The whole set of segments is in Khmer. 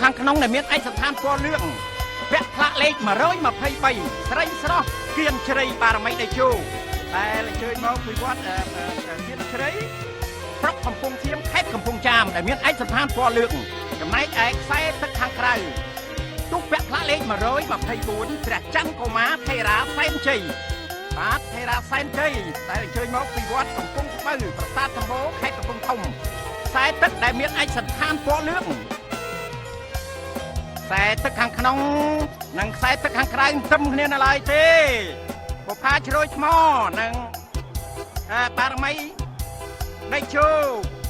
ខាងក្នុងដែលមានឯកសណ្ឋានពណ៌លឿងវគ្គផ្លាកលេខ123ស្រីស្រស់គៀនជ្រៃបារមីតេជោដែលអញ្ជើញមកពីវត្តគៀនជ្រៃស្រុកកំពង់ធៀមខេត្តកំពង់ចាមដែលមានឯកសណ្ឋានពណ៌លឿងចំណែកឯខ្សែទឹកខាងក្រៅទូកវគ្គផ្លាកលេខ124ព្រះច័ន្ទកុមារថេរាសែនជ័យបាទថេរាសែនជ័យដែលអញ្ជើញមកពីវត្តកំពង់ស្បូវប្រាសាទសម្បូរខេត្តកំពង់ធំខ្សែទឹកដែលមានឯកសណ្ឋានពណ៌លឿងខ្សែទឹកខាងក្នុងនិងខ្សែទឹកខាងក្រៅទឹមគ្នានៅឡើយទេបុប្ផាជ្រោយថ្មនិងបារមីដេជោ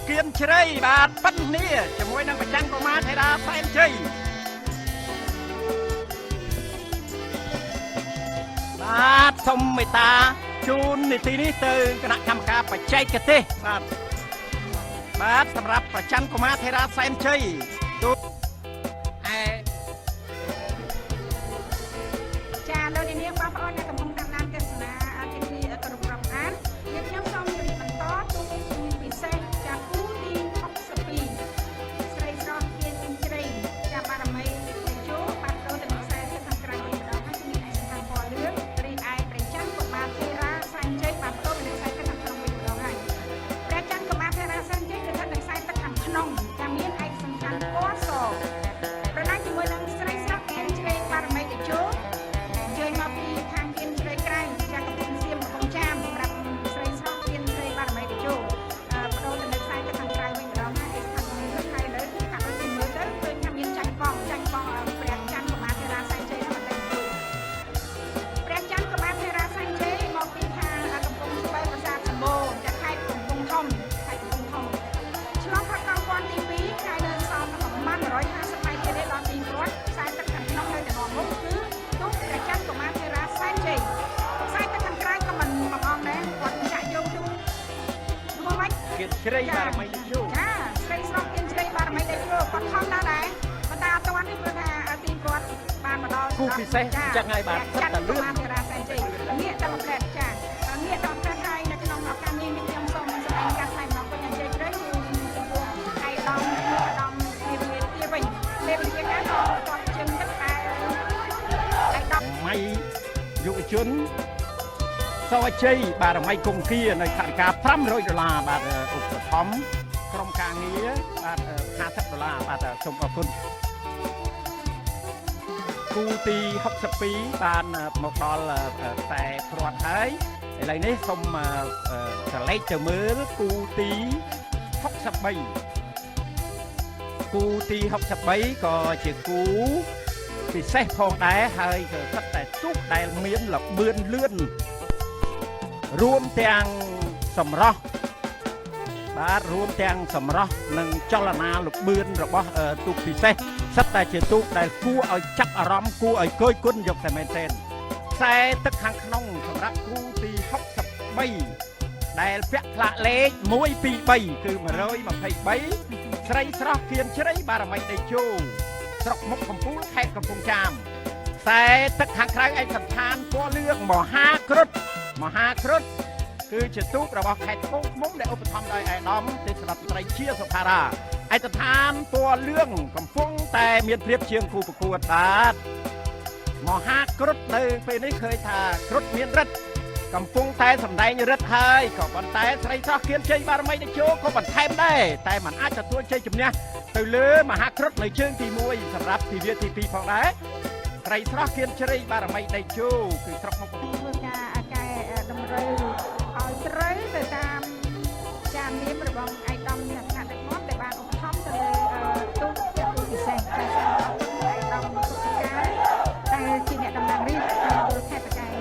គៀនជ្រៃបាទប៉ិនគ្នាជាមួយនឹងប្រចាំកុមារថេរាសែនជ័យបាទសូមមេត្តាជូននីតិនេះទៅគណៈកម្មការបច្ចេកទេសបាទសម្រាប់ប្រចាំកុមារថេរាសែនជ័យទូចាលោកនាងបងប្អូនដែលកំពុងតាមដានទស្សនាទីនេះគ្រប់ក្រុមអានយើងខ្ញុំសូមជម្រាបបន្តទូពិសេសចាគូទី62ស្រីស្រស់គៀនជ្រៃចាបារមីជួបានដូរទៅខ្សែទឹកខាងក្រៅវិញម្ដងហើយមានឯកសណ្ឋានពណ៌លឿងរីឯព្រះច័ន្ទកុមារថេរាសែនជ័យបានដូរទៅខ្សែទឹកខាងក្នុងវិញម្ដងហើយព្រះច័ន្ទកុមារថេរាសែនជ័យគឺថាខ្សែទឹកខាងក្នុងចាមានឯកសណ្ឋានពណ៌សប្រណាំងជាមួយនឹងស្រីស្រស់គៀនជ្រៃបារមីជោមកពីខាងគៀនជ្រៃក្រៅចាកំពុងសៀមកំពុងចាមសម្រាប់ស្រីស្រស់គៀនជ្រៃបារមីតេជោបដូរទៅនៅខ្សែទឹកខាងក្រៅវិញម្ដងហើយស្ថានភាពហើយលើខាងលើមើលទៅឃើញថាមានចាញ់កងព្រះច័ន្ទកុមារថេរាសែនជ័យហ្នឹងតែព្រះច័ន្ទកុមារថេរាសែនជ័យមកពីខាងកំពង់ស្បូវប្រាសាទសម្បូរចាខេត្តកំពង់ធំឆ្លងផាត់កងពាន់ទី2ហើយនៅសល់ប្រមាណ150ម៉ែត្រទៀតដល់ទីព្រ័ត្រខ្សែទឹកខាងក្នុងនៅតែមុខគឺទូកព្រះច័ន្ទកុមារថេរាសែនជ័យខ្សែទឹកខាងក្រៅក៏មិនបងអង្គដែរគាត់ចាក់យកទូមកមិនគៀនជ្រៃបារមីតេជោចាស្រីស្រស់គៀនជ្រៃបារមីតេជោគាត់ខំដល់ដែរប៉ុន្តែអត់ទាន់ទេព្រោះថាទីព្រ័ត្របានមកដល់គូពិសេសចឹងហើយបាទសិតតែលឿនថេរាសែនជ័យងាកដល់ប្រែតចាងាកដល់ប្រែតហើយនៅក្នុងឱកាសនេះខ្ញុំសូមសម្ដែងការថ្លែងអំណរគុណយ៉ាងជ្រាលជ្រៅជូនចំពោះឯកឧត្តមនាយទាវិញលេបវិជាការក៏គាត់ជើងទឹកតែម៉ៃយុវជនសវជ័យបារមីគង្គគានៅថវិកា$500បាទឧបត្ថម្ភក្រុមការងារបាទ$50បាទសូមអរគុណគូទី62បានមកដល់ខ្សែព្រាត់ហើយឥឡូវនេះសូមសលេចទៅមើលគូទី63គូទី63ក៏ជាគូពិសេសផងដែរហើយក៏ស្ថិតតែទូកដែលមានលបឿនលឿនរួមទាំងសម្រស់បាទរួមទាំងសម្រស់និងចលនាលបឿនរបស់ទូកពិសេសស្ថិតតែជាទូកដែលគួរឲ្យចាប់អារម្មណ៍គួរឲ្យគយគន់យកតែមែនទែនខ្សែទឹកខាងក្នុងសម្រាប់គូទី63ដែលពាក់ផ្លាកលេខ123គឺ123ស្រីស្រស់គៀនជ្រៃបារមីតេជោស្រុកមុខកំពូលខេត្តកំពង់ចាមខ្សែទឹកខាងក្រៅឯកសណ្ឋានពណ៌លឿងមហាគ្រុឌគឺជាទូករបស់ខេត្តកំពង់ឃ្មុំដែលឧបត្ថម្ភដោយអាដាមទេសរដ្ឋមន្ត្រីជាសុផារ៉ាឯកសណ្ឋានពណ៌លឿងកំពុងតែមានព្រៀបជាងគូប្រកួតបាទមហាគ្រុឌនៅពេលនេះឃើញថាគ្រុឌមានរិទ្ធកំពុងតែសម្ដែងរិទ្ធហើយក៏ប៉ុន្តែស្រីស្រស់គៀនជ័យបារមីតេជោក៏បន្ថែមដែរតែมันអាចទទួលជ័យជំនះទៅលើមហាគ្រុឌនៅជើងទី1សម្រាប់ទិវាទី2ផងដែរស្រីស្រស់គៀនជ្រៃបារមីតេជោគឺស្រុកមុខកំពូលធ្វើការកែតម្រូវឲ្យត្រូវទៅតាមចានាមរបស់ឯកឧត្តមអ្នកថ្នាក់ដឹកនាំដែលបានឧបត្ថម្ភទៅលើទូកចាក់ពិសេសតែសូមអរគុណឯកឧត្តមសុខាដែលជាអ្នកតំណាងរាជនៅខេត្តតាកែវ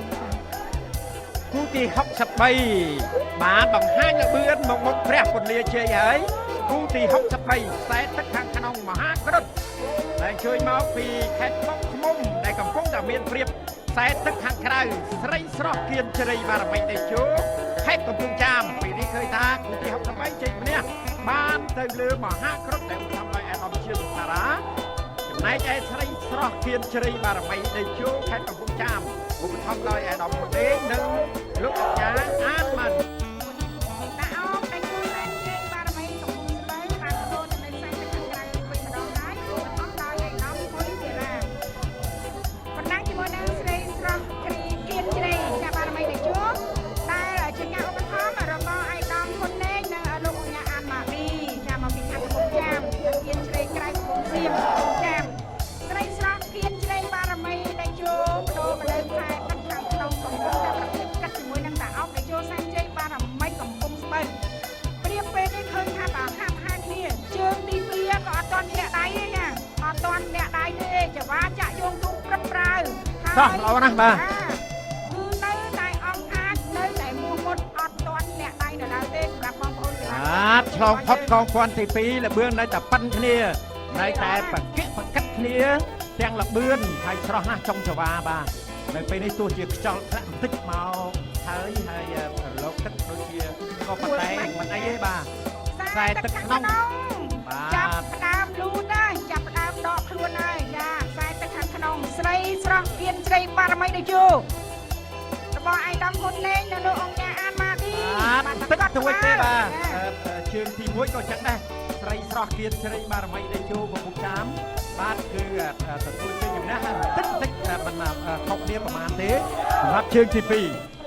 គូទី63បានបង្ហាញលបឿនមកមុខព្រះពន្លាជ័យហើយគូទី63ខ្សែទឹកខាងក្នុងមហាគ្រុឌដែលជួយមកពីខេត្តកំពង់ឃ្មុំដែលកំពុងតែមានព្រៀបខ្សែទឹកខាងក្រៅស្រីស្រស់គៀនជ្រៃបារមីតេជោខេត្តកំពង់ចាមពេលនេះឃើញថាគូទី63ជ័យម្នះបានទៅលើមហាគ្រុឌដែលឧបត្ថម្ភដោយអាដាមជាសុខារ៉ាចំណែកឯស្រីស្រស់គៀនជ្រៃបារមីតេជោខេត្តកំពង់ចាមឧបត្ថម្ភដោយអាដាមដេងនិងលោកអាចារ្យអានម៉ាន់តាអោបតែគូសែនជ័យបារមីកំពុងស្បៃបានដូរទៅនៅខ្សែទឹកខាងក្រៅវិញម្ដងហើយឧបត្ថម្ភដោយ រៀងចាមស្រីស្រស់គៀនជ្រៃបារមីដែលចូលបដូរបលើខែទឹកខាងក្នុងកំពុងតែប្រតិបត្តិជាមួយនឹងតាអោបដែលចូលសែនជ័យបារមីកំពុងស្បិនព្រៀបពេលនេះឃើញថាបើហាប់ហានគ្នាជើងទី2ក៏អត់ទាន់អ្នកដៃទេណាអត់ទាន់អ្នកដៃទេចាវ៉ាចាក់យងទូព្រឹបប្រើ សោះល្អណាស់បាទ គឺនៅតែអង្គអាចនៅតែមួមុតអត់ទាន់អ្នកដៃនៅឡើយទេសម្រាប់បងប្អូនកីឡា បាទឆ្លងផុតកងពាន់ទី2លបឿននៅតែប៉ិនគ្នានៅតែប្រកិតគ្នាទាំងលបឿនហើយស្រស់ណាស់ចុងចវាបាទនៅពេលនេះទោះជាខ្យល់ធ្លាក់បន្តិចមកហើយលោកទឹកដូចជាក៏ប៉ុន្តែមិនអីទេបាទខ្សែទឹកក្នុងបាទ ចាប់ផ្ដើមលូនហើយចាប់ផ្ដើមដកខ្លួនហើយចាខ្សែទឹកខាងក្នុងស្រីស្រស់គៀនជ្រៃបារមីដូចជូរបស់ឯកឧត្តមហ៊ុនលេងនៅលោកអង្គការអានម៉ាឌី បាទទឹកទៅវិញទេបាទជើងទី1ក៏ចឹងដែរស្រីស្រស់គៀនជ្រៃបារមីដេជោកំពុងតាមបាទគឺទទួលជ័យជំនះតិចមិនខុសគ្នាប្រហែលទេសម្រាប់ជើងទី2